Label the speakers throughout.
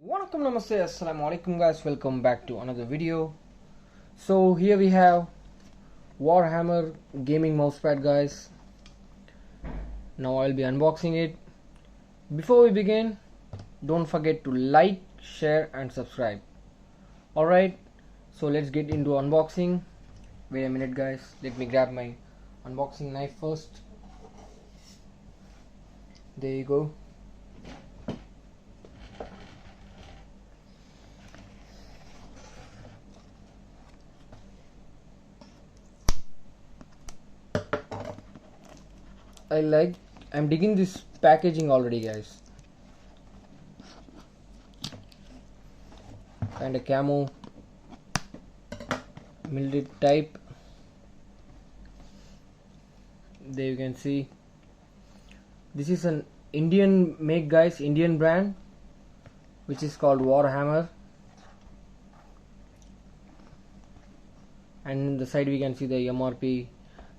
Speaker 1: Welcome, namaste, assalamu alaikum guys, welcome back to another video. So here we have Warhammer gaming mousepad guys. Now I'll be unboxing it. Before we begin, don't forget to like, share and subscribe. Alright, so let's get into unboxing. Wait a minute guys, let me grab my unboxing knife first. There you go. I'm digging this packaging already guys. Kind of camo military type. There you can see this is an Indian make guys, Indian brand which is called WARHAMMER, and in the side we can see the MRP,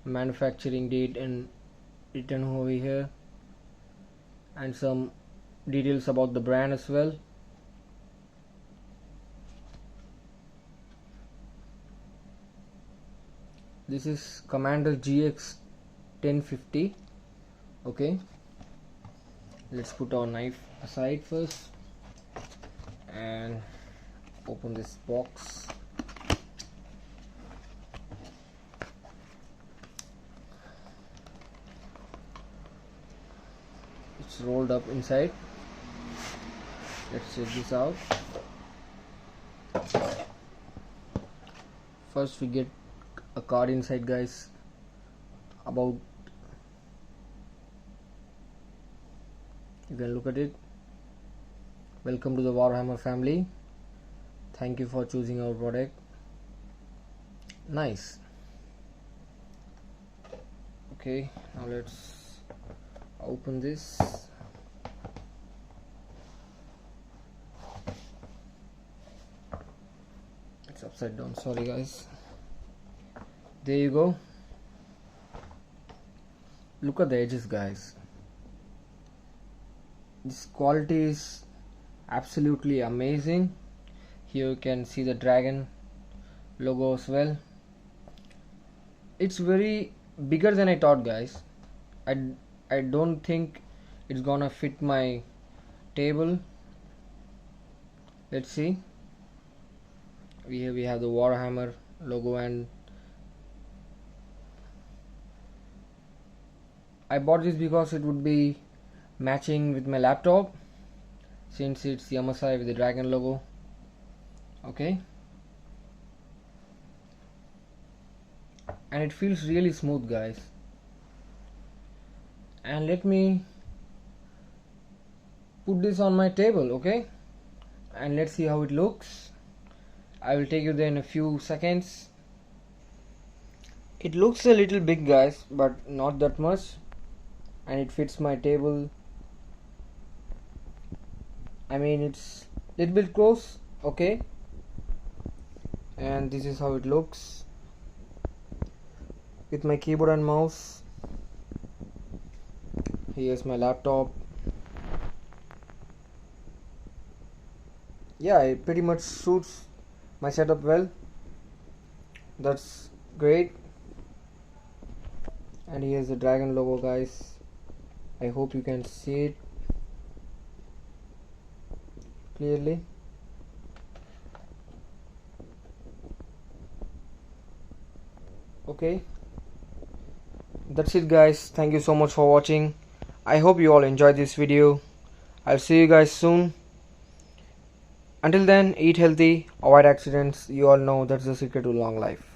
Speaker 1: manufacturing date and written over here, and some details about the brand as well. This is Commander GX1050. Okay, let's put our knife aside first and open this box. It's rolled up inside. Let's check this out. First we get a card inside guys about, you can look at it. Welcome to the Warhammer family. Thank you for choosing our product. Nice. Okay, now let's open this. It's upside down, sorry guys. There you go. Look at the edges guys. This quality is absolutely amazing. Here you can see the dragon logo as well. It's very bigger than I thought guys. I don't think it's gonna fit my table. Let's see. Here we have the Warhammer logo, and I bought this because it would be matching with my laptop since it's the MSI with the dragon logo. Okay, and it feels really smooth guys. And let me put this on my table, okay, and let's see how it looks. I will take you there in a few seconds. It looks a little big guys, but not that much, and it fits my table. I mean, it's a little bit close, okay, and this is how it looks with my keyboard and mouse. Here's my laptop. Yeah, it pretty much suits my setup well. That's great. And here's the dragon logo guys. I hope you can see it clearly. Okay, that's it guys. Thank you so much for watching. I hope you all enjoyed this video. I'll see you guys soon. Until then, eat healthy, avoid accidents. You all know that's the secret to long life.